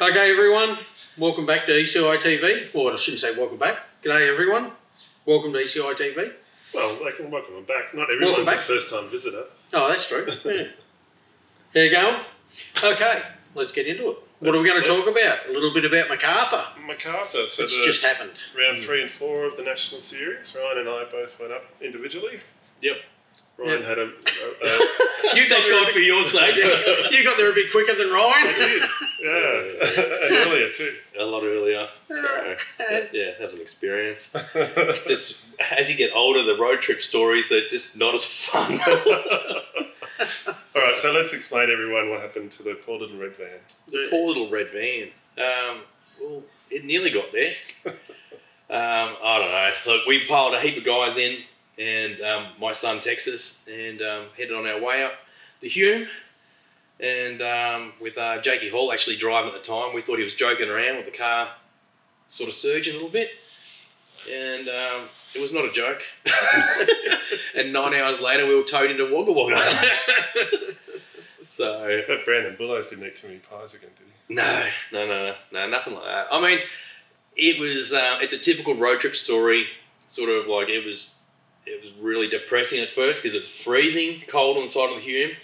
Okay, everyone. Welcome back to ECITV. Well, I shouldn't say welcome back. G'day, everyone. Welcome to ECITV. Well, they can welcome them back. Not everyone's a first-time visitor. Oh, that's true. Yeah. There you go. Okay, let's get into it. What are we going to talk about? A little bit about Macarthur. Macarthur. So it's just happened. Round 3 and 4 of the National Series. Ryan and I both went up individually. Yep. Ryan had a you got there for your sake. You got there a bit quicker than Ryan. I did. Yeah. And earlier too. A lot earlier. So, yeah, that was an experience. Just as you get older, the road trip stories are just not as fun. All right, so let's explain to everyone what happened to the poor little red van. The poor little red van. Well, it nearly got there. I don't know. Look, we piled a heap of guys in. And my son Texas, and headed on our way up the Hume, and with Jakey Hall actually driving at the time. We thought he was joking around with the car sort of surging a little bit, and it was not a joke. And 9 hours later we were towed into Wagga Wagga. So but Brandon Bullows didn't eat too many pies again, did he? No, nothing like that. I mean, it was it's a typical road trip story, sort of like it was really depressing at first because it's freezing cold on the side of the Hume.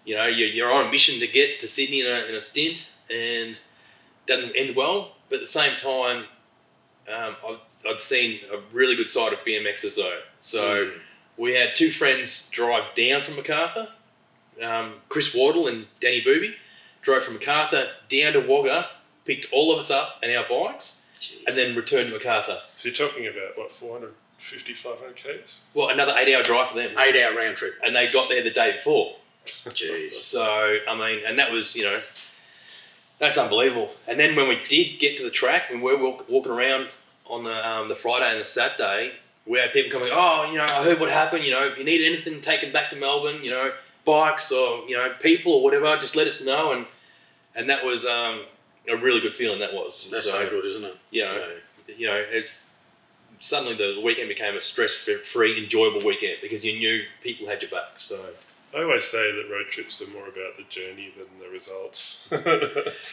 You know, you're on a mission to get to Sydney in a stint, and doesn't end well. But at the same time, I'd seen a really good side of BMXers though. So we had two friends drive down from Macarthur. Chris Wardle and Danny Booby drove from Macarthur down to Wagga, picked all of us up and our bikes, and then returned to Macarthur. So you're talking about what, 450, 500 k's? Well, another 8-hour drive for them. 8-hour round trip. And they got there the day before. Jeez. So, I mean, and that was, you know, that's unbelievable. And then when we did get to the track, when we were walking around on the Friday and the Saturday, we had people coming, oh, you know, I heard what happened, you know, if you need anything taken back to Melbourne, you know, bikes or, you know, people or whatever, just let us know. And that was a really good feeling, that was. That's so good, isn't it? You know, it's... Suddenly the weekend became a stress-free, enjoyable weekend because you knew people had your back. So I always say that road trips are more about the journey than the results. Yeah,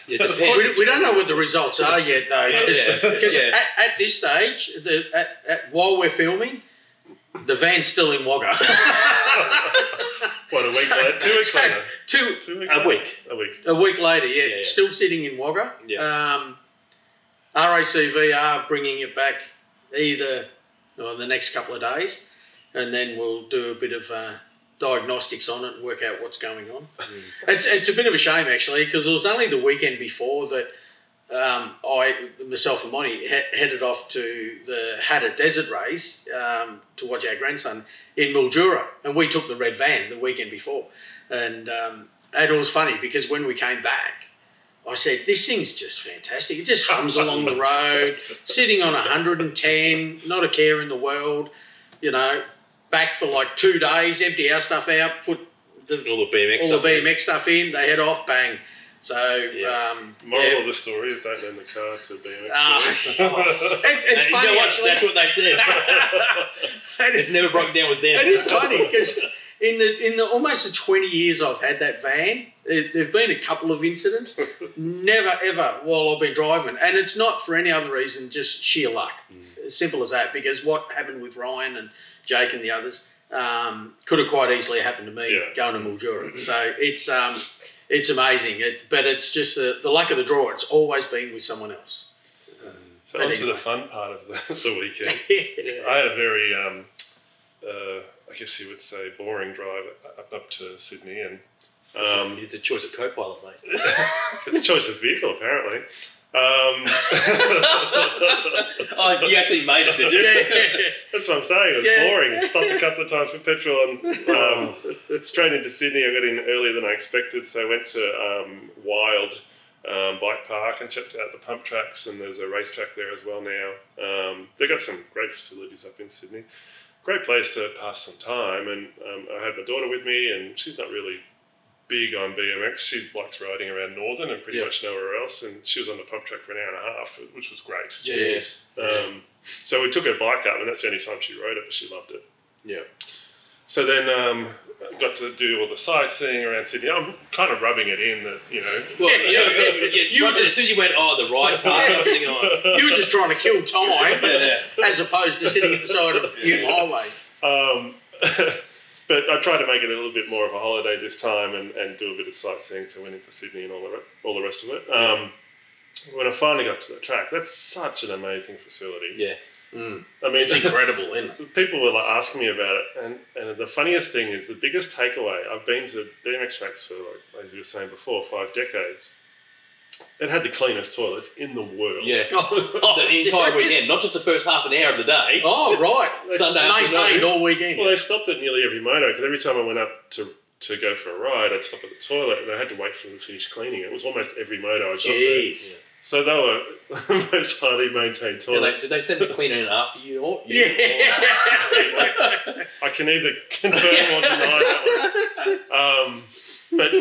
we don't know what the results are yet, though. Because at this stage, while we're filming, the van's still in Wagga. What, a week later? 2 weeks later? 2 weeks later? A week later, yeah. Still sitting in Wagga. Yeah. RACV are bringing it back either the next couple of days, and then we'll do a bit of diagnostics on it and work out what's going on. It's a bit of a shame, actually, because it was only the weekend before that myself and Monty headed off to the Hatter Desert Race to watch our grandson in Mildura, and we took the red van the weekend before. And it was funny because when we came back, I said, this thing's just fantastic. It just hums along the road, sitting on 110, not a care in the world, you know, back for like 2 days, empty our stuff out, put all the BMX stuff in, they head off, bang. So, moral of the story is don't lend the car to BMX. It's funny, you know actually. That's what they said. It's never broken down with them. It is funny because in the almost the 20 years I've had that van, there've been a couple of incidents. Never ever while I've been driving, and it's not for any other reason, just sheer luck. As simple as that. Because what happened with Ryan and Jake and the others could have quite easily happened to me going to Mildura. So it's amazing. But it's just the luck of the draw. It's always been with someone else. So on to the fun part of the weekend. I had a very I guess you would say boring drive up to Sydney, and it's a choice of co-pilot, mate. It's a choice of vehicle, apparently. Oh, you actually made it, did you? Yeah. That's what I'm saying. It was boring. I stopped a couple of times for petrol, and straight into Sydney. I got in earlier than I expected, so I went to Wild Bike Park and checked out the pump tracks, and there's a racetrack there as well now. They've got some great facilities up in Sydney. Great place to pass some time, and I had my daughter with me, and she's not really big on BMX. She likes riding around Northern and pretty much nowhere else, and she was on the pump track for an hour and a half, which was great. Yes. So we took her bike up, and that's the only time she rode it, but she loved it. Yeah. So then got to do all the sightseeing around Sydney. I'm kind of rubbing it in that, you know. Well, you were just, as soon as you went, the right path, I was thinking, you were just trying to kill time, as opposed to sitting at the side of the highway. But I tried to make it a little bit more of a holiday this time and do a bit of sightseeing. So I went into Sydney and all the rest of it. When I finally got to the track, that's such an amazing facility. Yeah. I mean, it's incredible, isn't it? People were like asking me about it, and the funniest thing is the biggest takeaway. I've been to BMX tracks for, like, as you were saying before, 5 decades. It had the cleanest toilets in the world. Yeah, the entire weekend, not just the first half an hour of the day. Oh, right. Sunday maintained all weekend. Well, they stopped at nearly every moto because every time I went up to go for a ride, I'd stop at the toilet and I had to wait for them to finish cleaning it. It was almost every moto I got there. Jeez. So they were the most highly maintained toilets. Did they send the cleaner in after you? I can either confirm or deny that one. But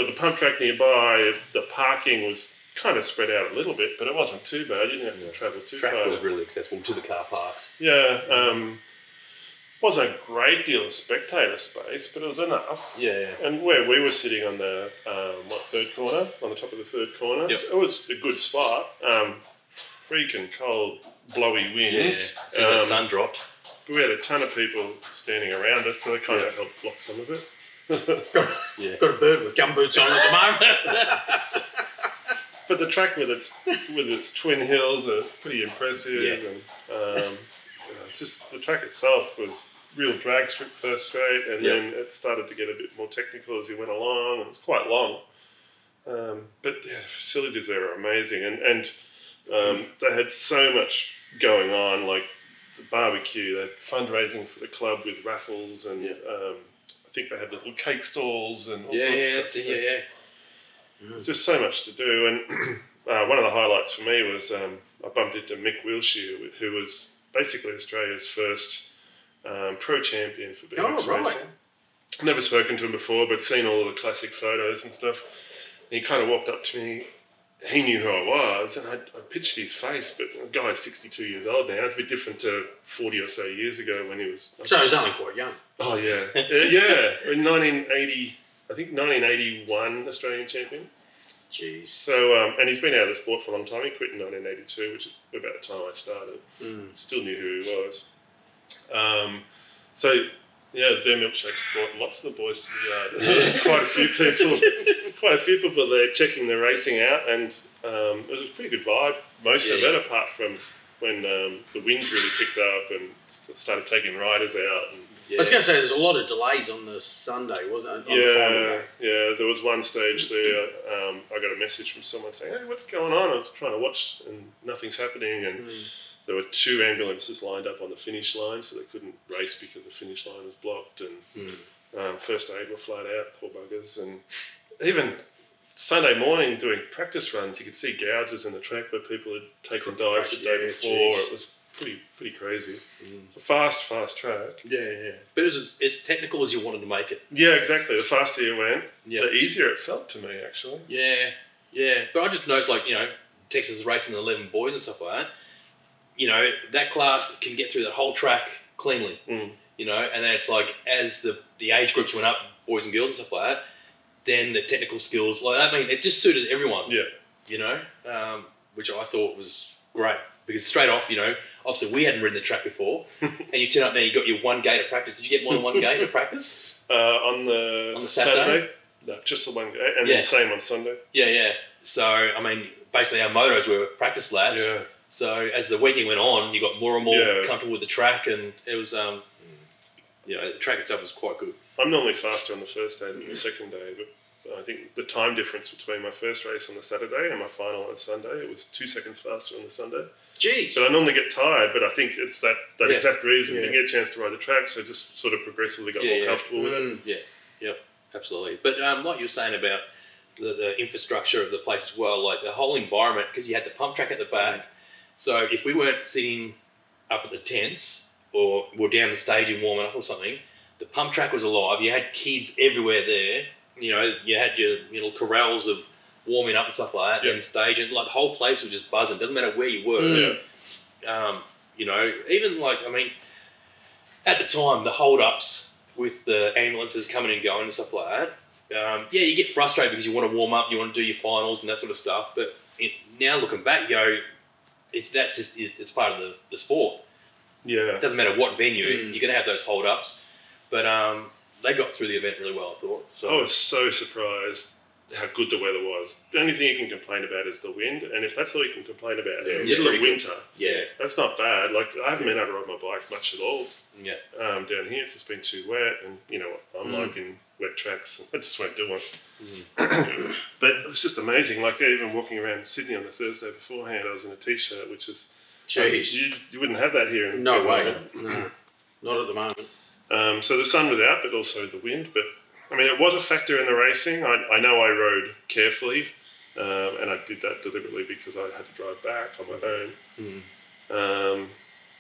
the pump track nearby, the parking was kind of spread out a little bit, but it wasn't too bad. You didn't have to travel too far. The track was really accessible to the car parks. Yeah. Wasn't a great deal of spectator space, but it was enough. Yeah. And where we were sitting on the third corner, on the top of the third corner, it was a good spot. Freaking cold, blowy winds. Yeah. So the sun dropped. But we had a ton of people standing around us, so they kind of helped block some of it. Got a bird with gumboots on at the moment. But the track with its twin hills are pretty impressive, and just the track itself was real drag strip first straight, and then it started to get a bit more technical as you went along. It was quite long, but the facilities there are amazing, and they had so much going on, like the barbecue. They had fundraising for the club with raffles, and I think they had little cake stalls and all sorts of stuff. There's just so much to do, and one of the highlights for me was I bumped into Mick Wilshire, who was basically Australia's first pro champion for BMX racing. Never spoken to him before, but seen all of the classic photos and stuff. And he kind of walked up to me. He knew who I was, and I pitched his face, but the guy's 62 years old now. It's a bit different to 40 or so years ago when he was... So he was only quite young. Oh, yeah. In 1980, I think 1981 Australian champion. Jeez. So, and he's been out of the sport for a long time. He quit in 1982, which is about the time I started. Still knew who he was. Their milkshakes brought lots of the boys to the yard. There's quite a few people there checking the racing out, and it was a pretty good vibe, most of it, apart from when the winds really picked up and started taking riders out. And, I was going to say, there's a lot of delays on the Sunday, wasn't it? There was one stage there. I got a message from someone saying, "Hey, what's going on?" I was trying to watch, and nothing's happening, and there were 2 ambulances lined up on the finish line, so they couldn't race because the finish line was blocked, and first aid were flat out, poor buggers. And even Sunday morning doing practice runs, you could see gouges in the track where people had taken dives the day before. It was pretty crazy. It's a fast track. But it's technical as you wanted to make it. Yeah, exactly. The faster you went, the easier it felt to me, actually. But I just noticed, like, Texas is racing 11 boys and stuff like that. That class can get through that whole track cleanly. And then it's like, as the age groups went up, boys and girls and stuff like that, then the technical skills, it just suited everyone. Which I thought was great. Because straight off, obviously we hadn't ridden the track before, and you turn up there, you got your 1 gate of practice. Did you get more than 1 gate of practice? On the Saturday? No, just the 1 gate, and then the same on Sunday. So, basically our motos were practice laps. So as the weekend went on, you got more and more comfortable with the track, and it was, the track itself was quite good. I'm normally faster on the first day than the second day, but I think the time difference between my first race on the Saturday and my final on Sunday, it was 2 seconds faster on the Sunday. Jeez. But I normally get tired, but I think it's that exact reason. Didn't get a chance to ride the track, so just sort of progressively got more comfortable with it. Absolutely. But like you were saying about the infrastructure of the place as well, like the whole environment, because you had the pump track at the back. So if we weren't sitting up at the tents or were down the stage and warming up or something, the pump track was alive. You had kids everywhere there. You had your little corrals of warming up and stuff like that, and stage, and like the whole place was just buzzing. Doesn't matter where you were. Even at the time, the hold-ups with the ambulances coming and going and stuff like that. Yeah, you get frustrated because you want to warm up, you want to do your finals and that sort of stuff. But now looking back, you go, it's part of the sport. Yeah. It doesn't matter what venue, you're going to have those hold-ups. But they got through the event really well, I thought. So. I was so surprised how good the weather was. The only thing you can complain about is the wind, and if that's all you can complain about in the middle of winter, that's not bad. Like, I haven't been able to ride my bike much at all down here. It's just been too wet, and you know what I'm like in wet tracks. I just won't do one. But it's just amazing. Like, even walking around Sydney on the Thursday beforehand, I was in a t-shirt, which is... Jeez. You wouldn't have that here. No way. No, not at the moment. So the sun was out, but also the wind. But I mean, it was a factor in the racing. I know I rode carefully, and I did that deliberately because I had to drive back on my own.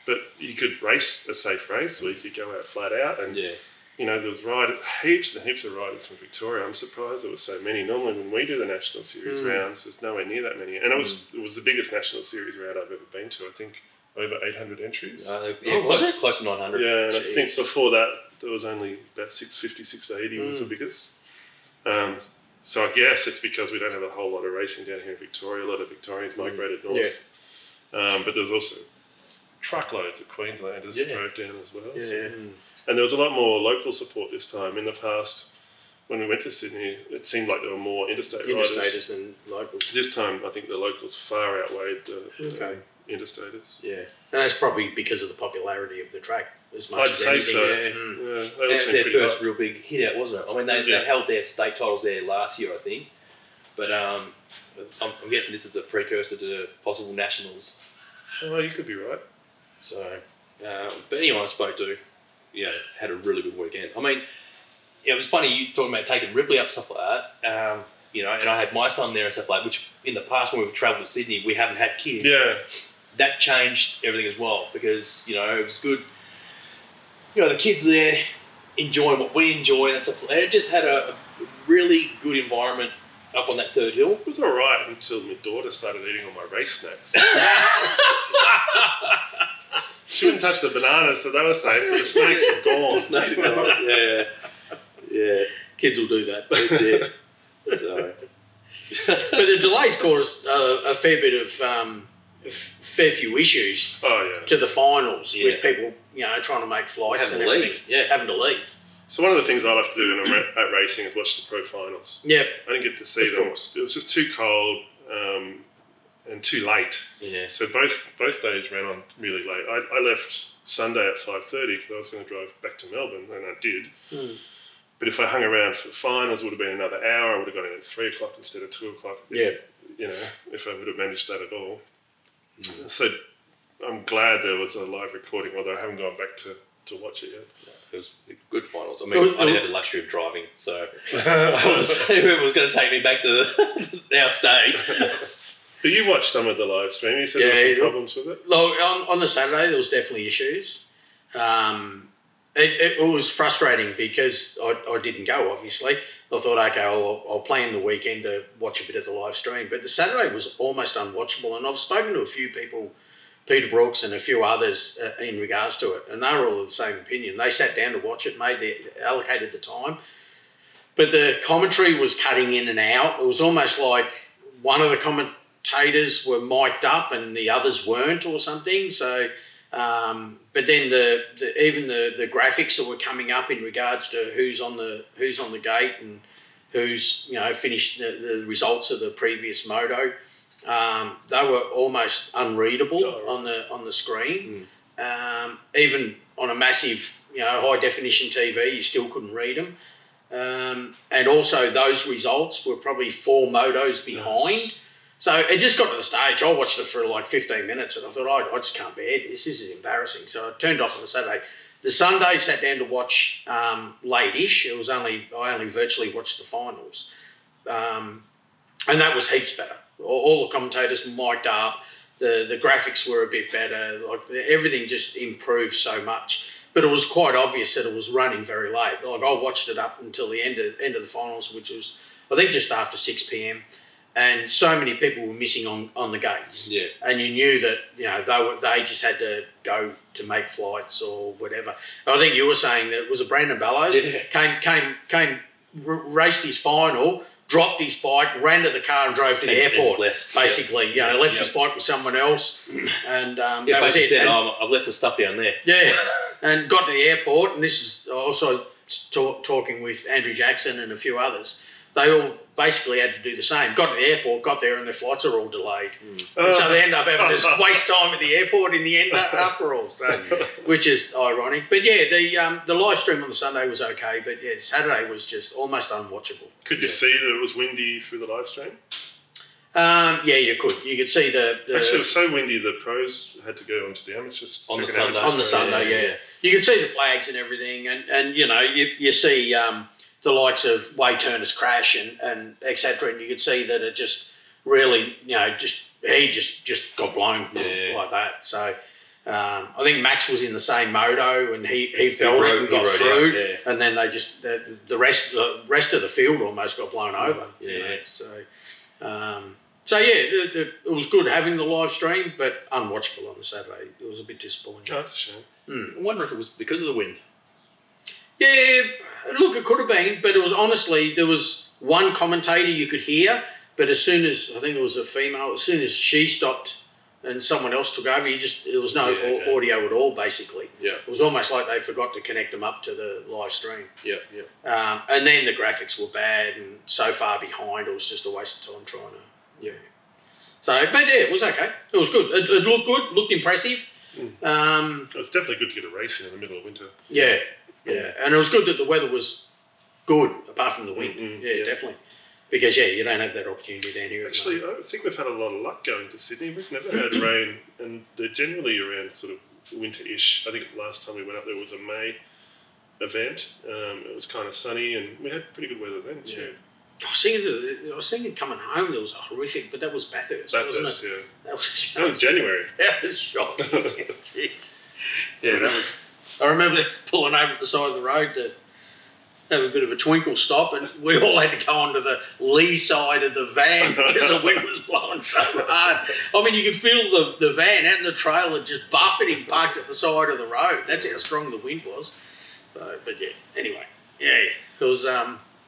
But you could race a safe race, or you could go out flat out. And you know, there was heaps and heaps of riders from Victoria. I'm surprised there were so many. Normally, when we do the National Series rounds, there's nowhere near that many. And it was the biggest National Series round I've ever been to. I think over 800 entries. Close to 900. Yeah, and I think before that, there was only about 650, 680 was the biggest. So I guess it's because we don't have a whole lot of racing down here in Victoria. A lot of Victorians migrated north. But there was also truckloads of Queenslanders that drove down as well. And there was a lot more local support this time. In the past, when we went to Sydney, it seemed like there were more interstate riders than locals. This time, I think the locals far outweighed the interstaters. Yeah, and that's probably because of the popularity of the track as much as anything. So. That was their first real big hit out, wasn't it? I mean, they held their state titles there last year, I think. But I'm guessing this is a precursor to possible nationals. Oh, you could be right. So, but anyone I spoke to, had a really good weekend. I mean, it was funny you talking about taking Ripley up, stuff like that. You know, and I had my son there and stuff like that, which in the past when we've travelled to Sydney, we haven't had kids. Yeah. That changed everything as well because, you know, it was good. You know, the kids there enjoying what we enjoy and stuff. And it just had a really good environment up on that third hill. It was all right until my daughter started eating all my race snacks. She wouldn't touch the bananas, so they were safe, but the snakes were gone. Snakes are gone. Yeah. Kids will do that. That's it. So. But the delays caused a fair bit of fair few issues to the finals with people, you know, trying to make flights having to leave. So one of the things I love to do at racing is watch the pro finals. Yeah, I didn't get to see them. It was just too cold and too late. Yeah. So both days ran on really late. I left Sunday at 5:30 because I was going to drive back to Melbourne, and I did. But if I hung around for the finals, it would have been another hour. I would have got in at 3 o'clock instead of 2 o'clock. You know, if I would have managed that at all. So I'm glad there was a live recording, although I haven't gone back to watch it yet. It was good finals. I mean, I didn't have the luxury of driving, so whoever was going to take me back to our state. But you watched some of the live stream. You said there were some problems with it. Look, on the Saturday, there was definitely issues. It was frustrating because I didn't go, obviously. I thought, okay, I'll plan the weekend to watch a bit of the live stream. But the Saturday was almost unwatchable. And I've spoken to a few people, Peter Brooks and a few others in regards to it. And they were all of the same opinion. They sat down to watch it, allocated the time. But the commentary was cutting in and out. It was almost like one of the commentators were mic'd up and the others weren't or something. So... but then even the graphics that were coming up in regards to who's on the gate and who's finished the results of the previous moto, they were almost unreadable on the screen. Even on a massive high definition TV, you still couldn't read them. And also those results were probably 4 motos behind. So it just got to the stage, I watched it for like 15 minutes and I thought, I just can't bear this. This is embarrassing. So I turned off on the Saturday. The Sunday, sat down to watch late-ish. I only virtually watched the finals. And that was heaps better. All the commentators were mic'd up. The graphics were a bit better. Like everything just improved so much. But it was quite obvious that it was running very late. Like I watched it up until the end of the finals, which was, I think, just after 6 p.m. and so many people were missing on the gates. Yeah. And you knew that, you know, they just had to go to make flights or whatever. I think you were saying that it was a Brandon Bellows came, raced his final, dropped his bike, ran to the car and drove to the airport. Left. Basically, you know, left his bike with someone else, and that was it. Said, I've left my stuff down there. Yeah, and got to the airport, and this is also talking with Andrew Jackson and a few others. They all basically had to do the same. Got to the airport, got there, and their flights are all delayed. And so they end up having to waste time at the airport in the end after all, so, which is ironic. But yeah, the live stream on the Sunday was okay, but yeah, Saturday was just almost unwatchable. Could you see that it was windy through the live stream? Yeah, you could. You could see the actually, it was so windy the pros had to go onto the amateurs on the Sunday. On the Sunday, yeah. You could see the flags and everything, and you know, you see the likes of Wade Turner's crash and etc. And you could see that it just really, you know, he just got blown like that. So I think Max was in the same moto and he felt it and got through, and then they just the rest of the field almost got blown over. Yeah. You know? So yeah, it was good having the live stream, but unwatchable on the Saturday. It was a bit disappointing. Oh, that's a shame. I wonder if it was because of the wind. Yeah, look, it could have been, but it was honestly, there was one commentator you could hear, but as soon as, I think it was a female, as soon as she stopped and someone else took over, there was no audio at all, basically. Yeah. It was almost like they forgot to connect them up to the live stream. Yeah. And then the graphics were bad and so far behind, it was just a waste of time trying to, So, but yeah, it was okay. It was good. It looked good, looked impressive. It was definitely good to get a race in the middle of winter. Yeah, and it was good that the weather was good, apart from the wind. Definitely. Because, you don't have that opportunity down here. Actually, I think we've had a lot of luck going to Sydney. We've never had rain, and they're generally around sort of winter-ish. I think last time we went up there was a May event. It was kind of sunny, and we had pretty good weather then too. I was thinking coming home there was a horrific, but that was Bathurst, wasn't it? Yeah. That was January. That was shocking. Jeez. Yeah, that was... I remember pulling over at the side of the road to have a bit of a twinkle stop, and we all had to go onto the lee side of the van because the wind was blowing so hard. I mean, you could feel the van out in the trailer just buffeting, parked at the side of the road. That's how strong the wind was. So, but yeah, anyway. Yeah, it was...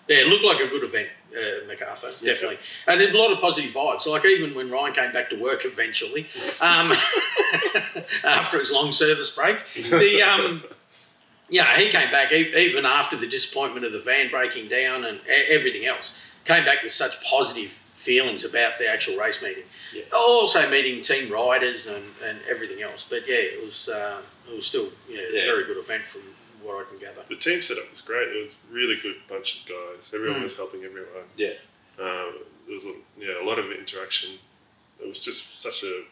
it looked like a good event, Macarthur, definitely. And there's a lot of positive vibes. Like even when Ryan came back to work eventually, after his long service break, he came back even after the disappointment of the van breaking down and everything else, came back with such positive feelings about the actual race meeting. Yeah. Also meeting team riders and everything else. But yeah, it was still a very good event from what I can gather. The team setup was great. It was a really good bunch of guys. Everyone was helping everyone. Yeah. There was a lot of interaction. It was just such a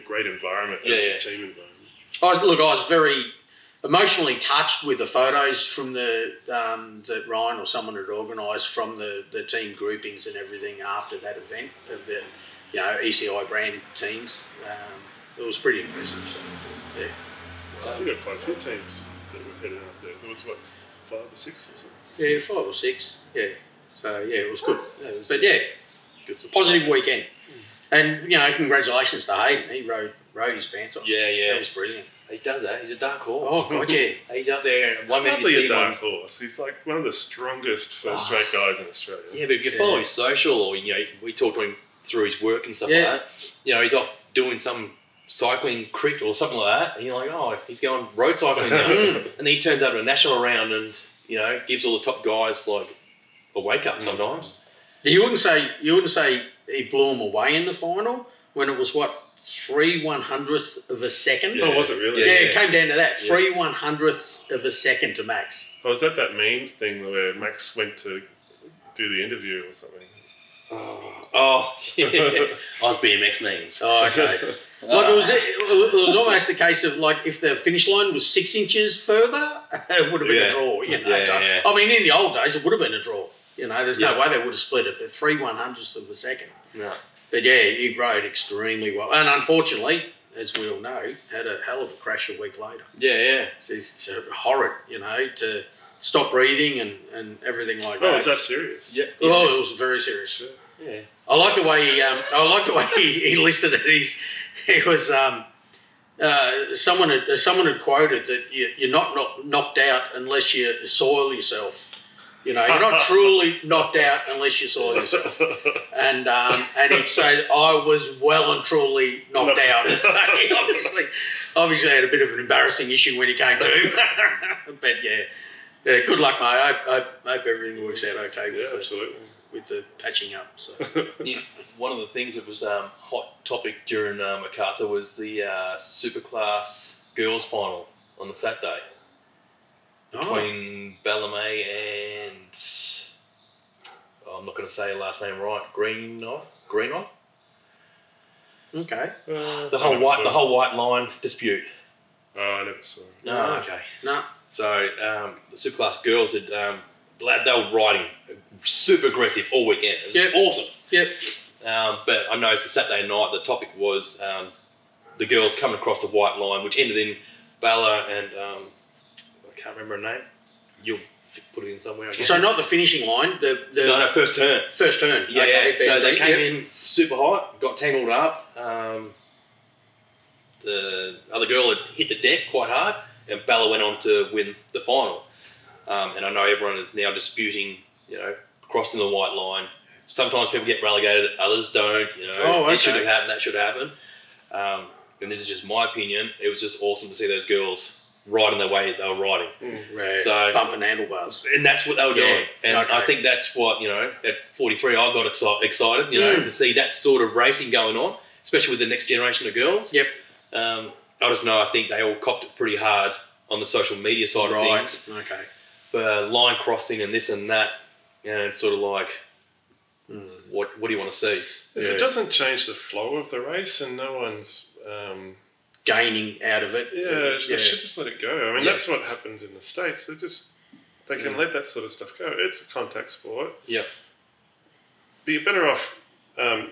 great environment, team environment. I was very emotionally touched with the photos from that Ryan or someone had organised from the team groupings and everything after that event of the ECI brand teams. It was pretty impressive. So, yeah. I think there were quite a few teams that were heading up there. There was, 5 or 6 or something? Yeah, 5 or 6, yeah. So, yeah, it was good. But, yeah, good, positive weekend. And, congratulations to Hayden. He rode his pants off. Yeah. That was brilliant. He does that. He's a dark horse. Oh, God, yeah. He's up there. One minute Probably a dark horse. He's like one of the strongest first-rate guys in Australia. Yeah, but if you follow his social or, we talk to him through his work and stuff like that, he's off doing some cycling crit or something like that, and you're like, oh, he's going road cycling now. And then he turns up at a national round and, gives all the top guys like a wake up sometimes. You wouldn't say he blew him away in the final when it was 3/100th of a second? Oh, was it really? Yeah, it came down to that. 3/100ths of a second to Max. Oh, was that meme thing where Max went to do the interview or something? Oh, yeah. I was BMX memes. Oh, okay. It was almost a case of like if the finish line was 6 inches further, it would have been a draw. I mean, in the old days, it would have been a draw. There's no way they would have split it, but 3/100ths of a second. No. But yeah, he rode extremely well, and unfortunately, as we all know, had a hell of a crash a week later. Yeah. So it's horrid, to stop breathing and everything like that. Oh, is that serious? Yeah. Oh, it was very serious. Yeah. I like the way he listed it. He was someone had quoted that you're not knocked out unless you soil yourself. You know, you're not truly knocked out unless you soil yourself. And he'd say, I was well and truly knocked out. And so he obviously had a bit of an embarrassing issue when he came to. But yeah, good luck, mate. I hope everything works out okay with the patching up. So one of the things that was hot topic during Macarthur was the Superclass girls final on the Saturday. Between Ballamay and I'm not going to say her last name right. Greenon. Okay. The whole white line dispute. Oh, I never saw it. No, okay. No. So the Superclass girls had they were riding super aggressive all weekend. It was awesome. Yep. But I noticed the Saturday night the topic was the girls coming across the white line, which ended in Bella and. I can't remember her name. You'll put it in somewhere. I guess. So not the finishing line. No, first turn. First turn. Yeah, okay, so they came in super hot, got tangled up. The other girl had hit the deck quite hard, and Bella went on to win the final. And I know everyone is now disputing, you know, crossing the white line. Sometimes people get relegated, others don't. You know, this should have happened, that should have happened. And this is just my opinion. It was just awesome to see those girls riding the way they were riding. Right. So bumping handlebars. And that's what they were doing. And I think that's what, you know, at 43 I got excited, you know, to see that sort of racing going on, especially with the next generation of girls. Yep. I just know I think they all copped it pretty hard on the social media side of things. Okay. But line crossing and this and that, and it's sort of like, what do you want to see? If it doesn't change the flow of the race and no one's... gaining out of it. They should just let it go. I mean, that's what happens in the States. They can let that sort of stuff go. It's a contact sport. Yeah. But you're better off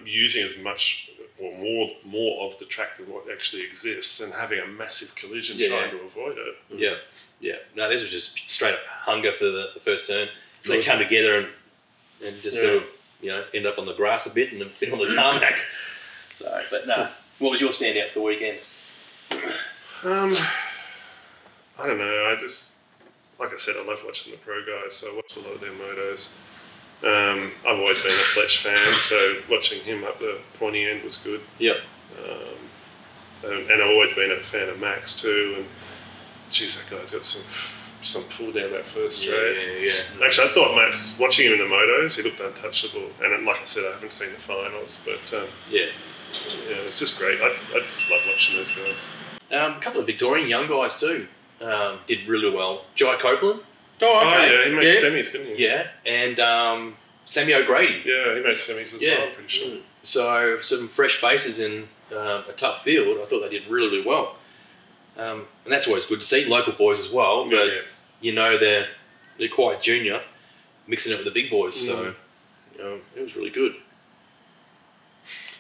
using as much or more of the track than what actually exists and having a massive collision trying to avoid it. Yeah. Yeah. No, this was just straight up hunger for the first turn. They come together and just sort of, you know, end up on the grass a bit and a bit on the tarmac. So, but no. What was your standout for the weekend? I don't know. Like I said, I love watching the pro guys, so I watch a lot of their motos. I've always been a Fletch fan, so watching him up the pointy end was good. Yep. And I've always been a fan of Max too. And geez, that guy's got some pull down that first straight. Yeah. Actually, I thought Max, watching him in the motos, he looked untouchable. And like I said, I haven't seen the finals, but yeah, it's just great. I just love watching those guys. A couple of Victorian young guys too did really well. Jai Copeland. Oh, okay. Yeah, he made semis, didn't he? Yeah, and Sammy O'Grady. Yeah, he made semis as well, I'm pretty sure. So some fresh faces in a tough field. I thought they did really, really well. And that's always good to see, local boys as well. But you know they're quite junior, mixing it with the big boys. So you know, it was really good.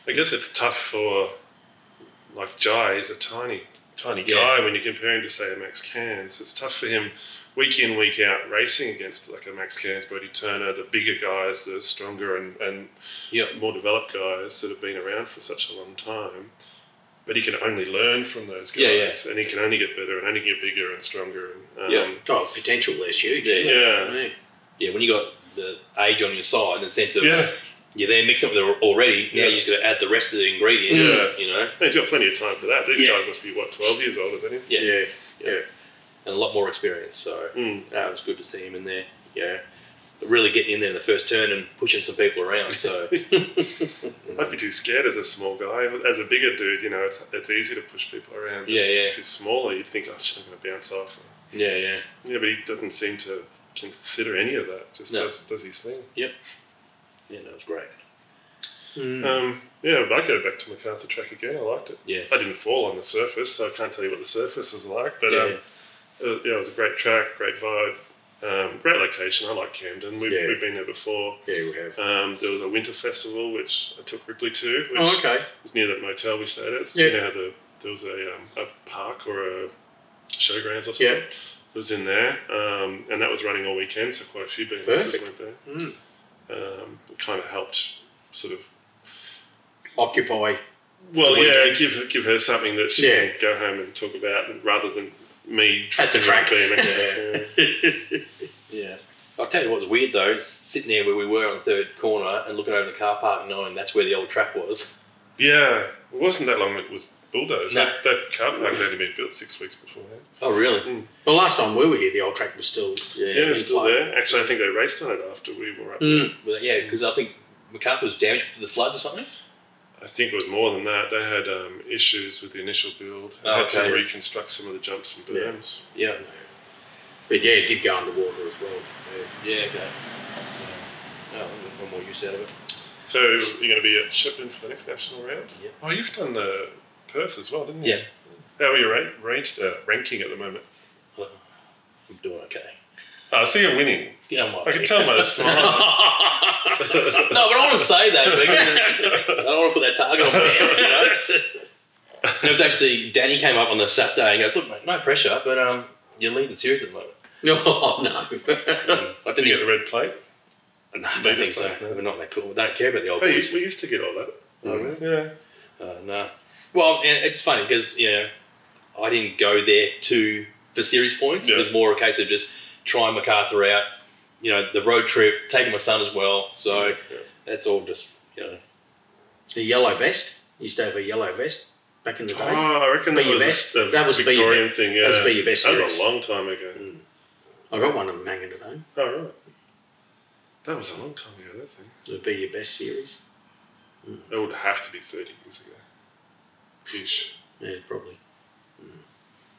I guess it's tough for, like Jai, he's a tiny guy when you compare him to, say, a Max Cairns. It's tough for him week in, week out racing against like a Max Cairns, Bodie Turner, the bigger guys, the stronger and more developed guys that have been around for such a long time. But he can only learn from those guys, and he can only get better and only get bigger and stronger. And, potential there's huge. Yeah, when you got the age on your side in the sense of you're there mixed up with it already. Now you just got to add the rest of the ingredients. You know, he's got plenty of time for that. These guys must be 12 years older than him. Yeah, and a lot more experience. So it was good to see him in there. Yeah, really getting in there in the first turn and pushing some people around. So I'd be too scared as a small guy. As a bigger dude, you know, it's easy to push people around. If he's smaller, you'd think, I'm going to bounce off. Yeah, but he doesn't seem to consider any of that. Just does his thing. Yep. Yeah, that was great. I'd go back to Macarthur track again. I liked it. Yeah. I didn't fall on the surface, so I can't tell you what the surface was like. But it was a great track, great vibe, great location. I like Camden. We've been there before. Yeah, we have. There was a winter festival which I took Ripley to, which was near that motel we stayed at. So you know how there was a park or a showgrounds or something. Yeah. It was in there, and that was running all weekend, so quite a few BMXers went there. It kind of helped sort of occupy. Well, yeah, give her something that she can go home and talk about, rather than me at the track. Yeah. I'll tell you what's weird though, is sitting there where we were on the third corner and looking over the car park, knowing that's where the old track was. Yeah, it wasn't that long it was bulldozed. No. That car park had only been built 6 weeks beforehand. Oh, really? Mm. Well, last time we were here, the old track was still it's still there. Actually, I think they raced on it after we were up there. Well, yeah, because I think Macarthur was damaged to the floods or something. I think it was more than that. They had issues with the initial build. They had to reconstruct some of the jumps and berms. Yeah. But yeah, it did go underwater as well. Yeah, okay. So, one more use out of it. So you're going to be at Shepparton for the next national round? Yeah. Oh, you've done Perth as well, didn't you? Yeah. How are you ranking at the moment? I'm doing okay. Oh, so you're winning. Yeah, I can tell by the smile. No, but I don't want to say that because I don't want to put that target on me. You know? It was actually, Danny came up on the Saturday and goes, look, mate, no pressure, but you're leading the series at the moment. Oh, no. I didn't get the red plate. No, I don't think so. We're not that cool. We don't care about the old boys. We used to get all that. Oh, really? Yeah. No. Well, it's funny because, I didn't go there for series points. Yeah. It was more a case of just trying Macarthur out, the road trip, taking my son as well. So that's all just, A yellow vest? You used to have a yellow vest back in the day? Oh, I reckon that was a Victorian thing, yeah. That was Be Your Best series. That was a long time ago. Mm. I got one of them hanging at home. Oh, right. That was a long time ago, that thing. It would Be Your Best series. Mm. It would have to be 30 years ago. Ish. Yeah, probably.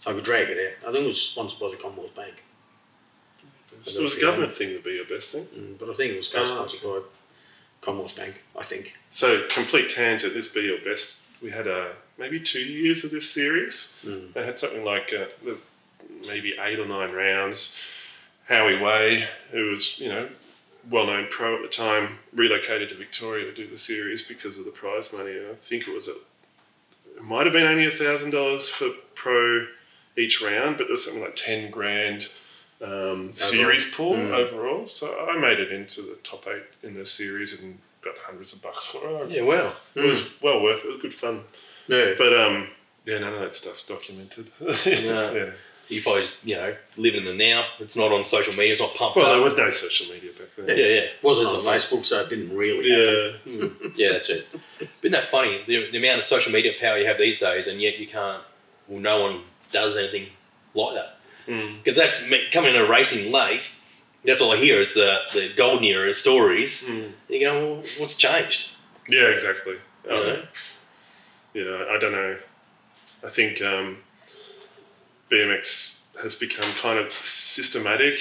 I could drag it out. I think it was sponsored by the Commonwealth Bank. It was a government thing to Be Your Best thing. But I think it was co-sponsored by Commonwealth Bank, I think. So, complete tangent, this Be Your Best, we had maybe 2 years of this series. They had something like maybe 8 or 9 rounds. Howie Way, who was, well-known pro at the time, relocated to Victoria to do the series because of the prize money. I think it might have been only $1,000 for pro each round, but there was something like 10 grand series pool overall. So I made it into the top 8 in the series and got hundreds of bucks for it. Yeah, wow. It was well worth it. It was good fun. Yeah. But none of that stuff's documented. Yeah. You probably just, live in the now. It's not on social media. It's not pumped up. Well, there was no social media back then. Yeah. It wasn't on Facebook, so it didn't really happen. Yeah, that's it. But isn't that funny? The amount of social media power you have these days, and yet you can't, no one does anything like that. Because that's coming into racing late. That's all I hear is the golden era stories. You go, well, what's changed? Yeah, exactly. I don't know. I think BMX has become kind of systematic.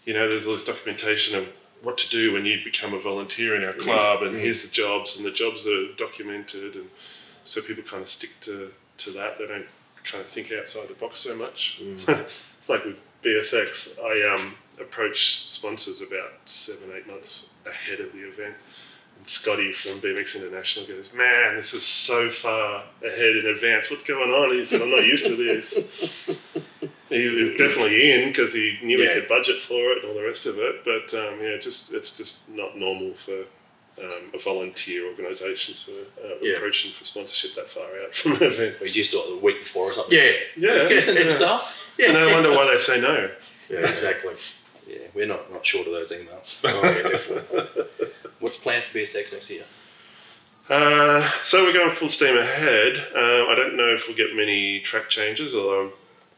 There's all this documentation of what to do when you become a volunteer in our club, and here's the jobs, and the jobs are documented, and so people kind of stick to that. They don't kind of think outside the box so much. It's like with BSX, I approached sponsors about 7-8 months ahead of the event. And Scotty from BMX International goes, man, this is so far ahead in advance. What's going on? He said, I'm not used to this. He was definitely in because he knew he could budget for it and all the rest of it. But it's just not normal for a volunteer organisation to approach them for sponsorship that far out from an event. We used to do it the week before or something. Yeah. Can you send some stuff? Yeah. And I wonder why they say no. Yeah, exactly. Yeah, we're not short of those emails. Oh, yeah, definitely. What's planned for BSX next year? So we're going full steam ahead. I don't know if we'll get many track changes, although I'm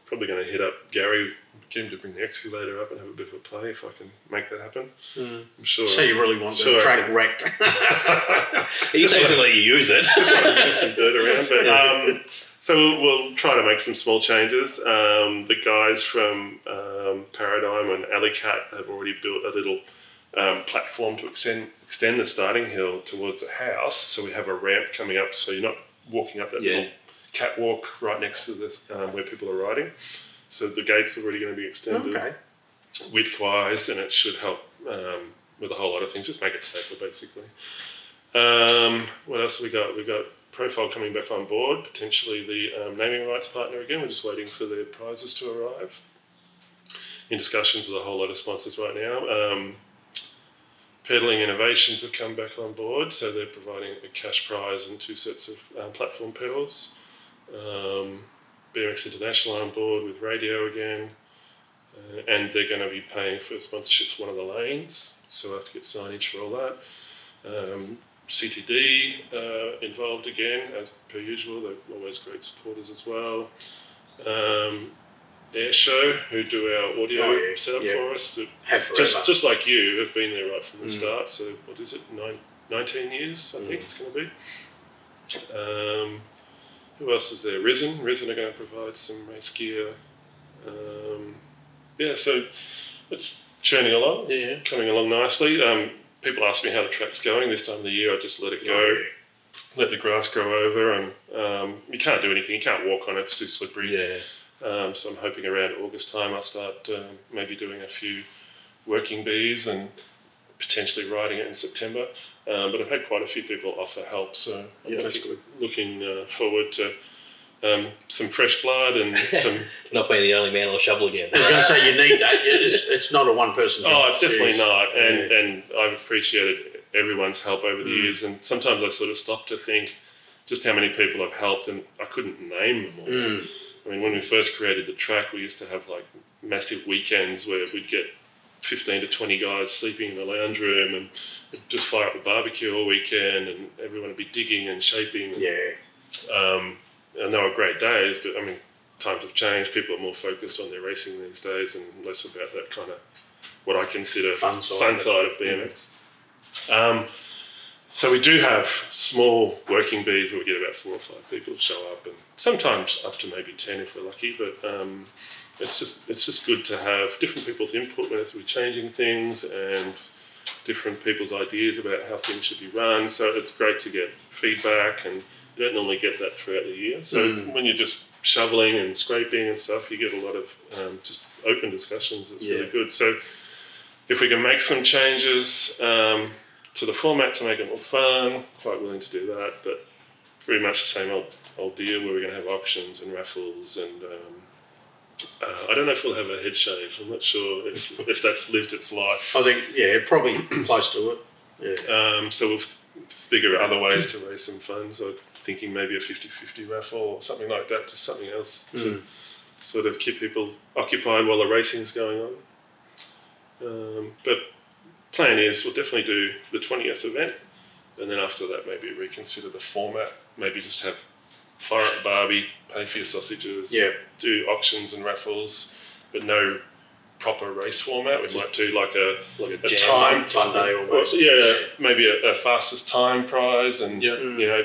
probably going to hit up Gary, get him to bring the excavator up and have a bit of a play if I can make that happen. I'm sure. So you really want the track wrecked? He's not going to let you use it. Just want to move some dirt around. But, so we'll try to make some small changes. The guys from Paradigm and Alley Cat have already built a little platform to extend the starting hill towards the house. So we have a ramp coming up, so you're not walking up that little catwalk right next to this where people are riding. So the gate's already going to be extended width-wise, and it should help with a whole lot of things, just make it safer, basically. What else have we got? We've got Profile coming back on board, potentially the naming rights partner again. We're just waiting for the prizes to arrive. In discussions with a whole lot of sponsors right now. Pedaling Innovations have come back on board, so they're providing a cash prize and 2 sets of platform pedals. BMX International on board with radio again, and they're going to be paying for sponsorship for one of the lanes, so we'll have to get signage for all that. CTD involved again, as per usual. They're always great supporters as well. Air Show, who do our audio setup for us, just like you, have been there right from the start. So what is it, 19 years, I think it's going to be. Who else is there? Risen are going to provide some race gear. So it's churning along, coming along nicely. People ask me how the track's going. This time of the year, I just let it go, let the grass grow over, and you can't do anything. You can't walk on it; it's too slippery. So I'm hoping around August time I'll start maybe doing a few working bees and potentially riding it in September. But I've had quite a few people offer help, so I'm looking forward to some fresh blood and some... Not being the only man on the shovel again. I was going to say, you need that. It's not a one-person job. Oh, it's definitely not. And I've appreciated everyone's help over the years, and sometimes I sort of stop to think just how many people I've helped, and I couldn't name them all. I mean, when we first created the track, we used to have like massive weekends where we'd get 15 to 20 guys sleeping in the lounge room and just fire up the barbecue all weekend, and everyone would be digging and shaping. And they were great days, but I mean, times have changed. People are more focused on their racing these days and less about that kind of what I consider fun side of BMX. So we do have small working bees where we get about 4 or 5 people show up, and sometimes up to maybe 10 if we're lucky. But it's just good to have different people's input when we're changing things and different people's ideas about how things should be run. So it's great to get feedback, and you don't normally get that throughout the year. So when you're just shoveling and scraping and stuff, you get a lot of just open discussions. It's really good. So if we can make some changes to the format to make it more fun, quite willing to do that. But pretty much the same old deal where we're going to have auctions and raffles, and I don't know if we'll have a head shave. I'm not sure if that's lived its life. I think, probably close to it. So we'll figure out other ways to raise some funds. I'm thinking maybe a 50-50 raffle or something like that, just something else to sort of keep people occupied while the racing is going on. But plan is we'll definitely do the 20th event, and then after that maybe reconsider the format. Maybe just have fire up Barbie, pay for your sausages, do auctions and raffles, but no proper race format. We might do like a time fun day almost. Maybe a fastest time prize and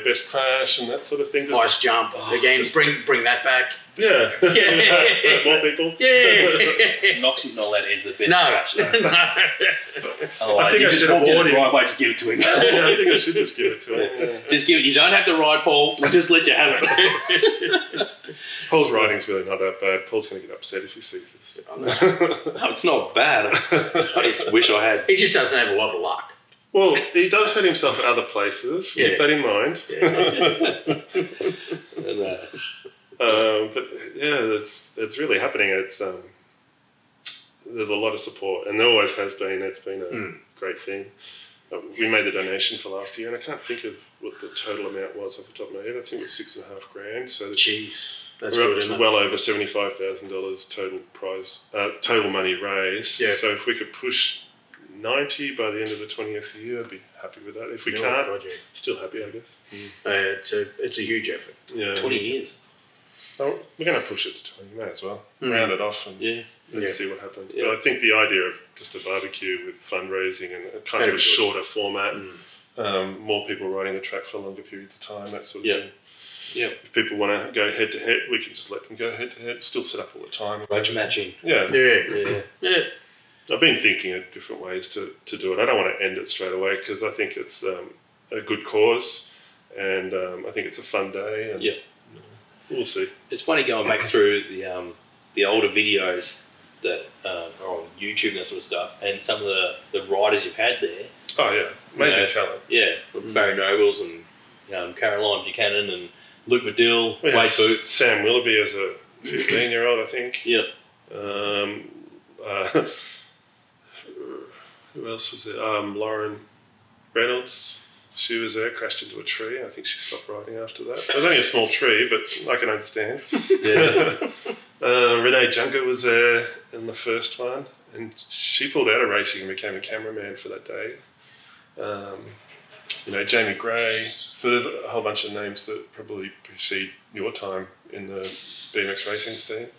best crash and that sort of thing. Ice jump again. Bring that back. More people. Noxie's not allowed to enter the best crash. I think I should have warned him. Just give it to him. I think I should just give it to him. Just give it. You don't have to ride, Paul. We'll just let you have it. Paul's riding's really not that bad. Paul's going to get upset if he sees this. No, it's not bad. I just wish I had. He just doesn't have a lot of luck. Well, he does hurt himself at other places. Keep that in mind. But it's really happening. It's there's a lot of support, and there always has been. It's been a great thing. We made the donation for last year, and I can't think of what the total amount was off the top of my head. I think it was $6,500. So that's we're good, up to well over $75,000 total prize, total money raised. Yeah. So if we could push 90 by the end of the 20th year, I'd be happy with that. If we can't, still happy, I guess. It's a huge effort. 20 years. Oh, we're going to push it to 20, may as well. Round it off and see what happens. But I think the idea of just a barbecue with fundraising and a kind of a shorter format, more people riding the track for longer periods of time, that sort of thing. Yeah. If people want to go head to head, we can just let them go head to head. Still set up all the time. Roger matching. Yeah. I've been thinking of different ways to do it. I don't want to end it straight away because I think it's a good cause, and I think it's a fun day. And we'll see. It's funny going back through the older videos that are on YouTube and that sort of stuff, and some of the riders you've had there. Oh yeah, amazing talent. Yeah, Barry Nobles and Caroline Buchanan and Luke Medill, Wade Boots, Sam Willoughby as a 15-year-old, I think. Yep. Who else was there? Lauren Reynolds. She was there, crashed into a tree. I think she stopped riding after that. It was only a small tree, but I can understand. Renee Junker was there in the first one, and she pulled out of racing and became a cameraman for that day. Jamie Gray. So there's a whole bunch of names that probably precede your time in the BMX racing scene.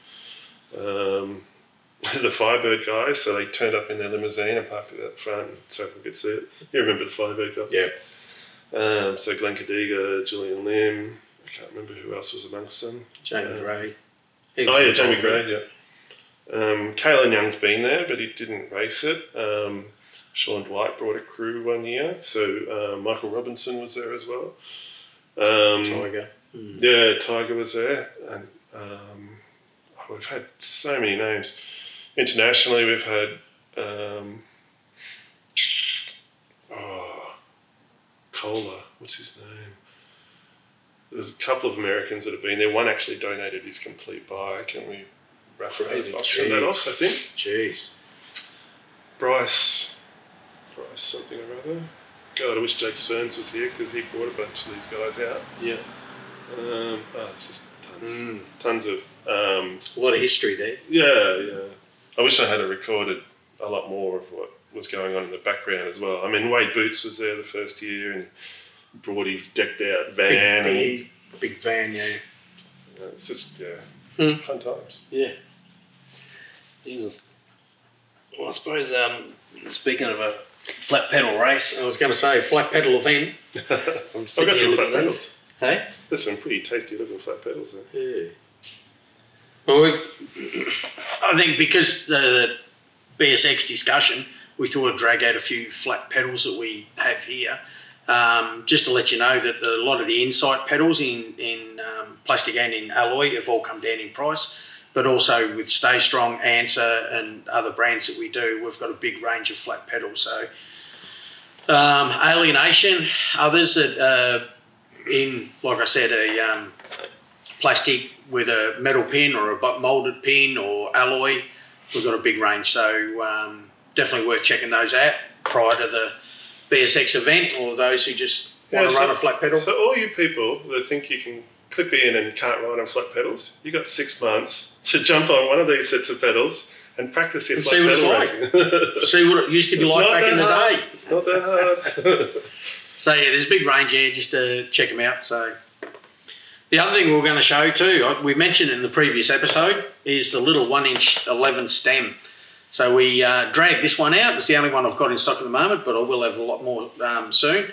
The Firebird guys, so they turned up in their limousine and parked it out front so we could see it. You remember the Firebird guys? Yeah. So Glenn Cadiga, Julian Lim, I can't remember who else was amongst them. Jamie Gray. Jamie Gray, yeah. Caelan Young's been there, but he didn't race it. Sean Dwight brought a crew one year, so Michael Robinson was there as well. Tiger. Yeah, Tiger was there. And we've had so many names. Internationally, we've had Cola, what's his name? There's a couple of Americans that have been there. One actually donated his complete bike, and we auctioned that off, I think. Jeez. Bryce something or other. God, I wish Jake Ferns was here because he brought a bunch of these guys out. Yeah. It's just tons of... a lot of history there. Yeah. I wish I had recorded a lot more of what was going on in the background as well. I mean, Wade Boots was there the first year and brought his decked out van. Big van, yeah. It's just, fun times. Yeah. Jesus. Well, I suppose, speaking of a flat pedal race... I was going to say, flat pedal event. I've got some flat pedals. Hey? There's some pretty tasty looking flat pedals there. Yeah. Well, I think because the BSX discussion, we thought I'd drag out a few flat pedals that we have here. Just to let you know that a lot of the Insight pedals in plastic and in alloy have all come down in price, but also with Stay Strong, Answer and other brands that we do, we've got a big range of flat pedals. So Alienation, others that in, like I said, a plastic with a metal pin or a moulded pin or alloy, we've got a big range. So definitely worth checking those out prior to the BSX event, or those who just want to run a flat pedal. So all you people that think you can clip in and can't ride on flat pedals, you got 6 months to jump on one of these sets of pedals and practice your flat pedal racing. See what it used to be like back in the day. It's not that hard. So yeah, there's a big range here, just to check them out. So the other thing we're going to show too, we mentioned in the previous episode, is the little 1-inch Elevn stem. So we dragged this one out. It's the only one I've got in stock at the moment, but I will have a lot more soon.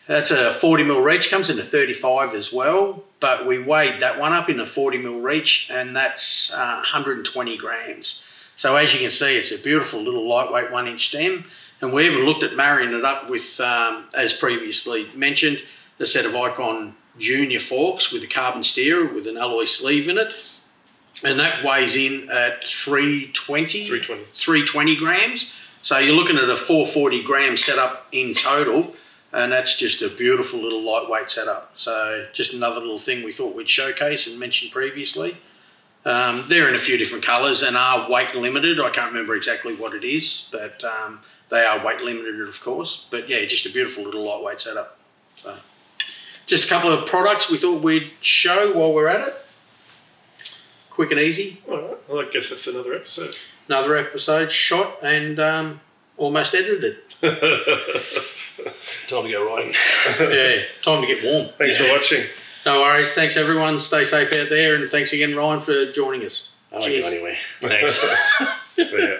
That's a 40mm reach, comes in a 35 as well, but we weighed that one up in a 40mm reach, and that's 120 grams. So as you can see, it's a beautiful little lightweight 1-inch stem, and we even looked at marrying it up with, as previously mentioned, a set of IKON Junior forks with a carbon steerer with an alloy sleeve in it, and that weighs in at 320 grams. So you're looking at a 440 gram setup in total, and that's just a beautiful little lightweight setup. So just another little thing we thought we'd showcase and mention previously. They're in a few different colours and are weight limited. I can't remember exactly what it is, but they are weight limited, of course. But yeah, just a beautiful little lightweight setup. So just a couple of products we thought we'd show while we're at it. Quick and easy. All right. Well, I guess that's another episode. Another episode shot and almost edited. Time to go riding. Yeah, time to get warm. Thanks for watching. No worries. Thanks, everyone. Stay safe out there. And thanks again, Ryan, for joining us. Cheers. Anyway. Thanks. See ya.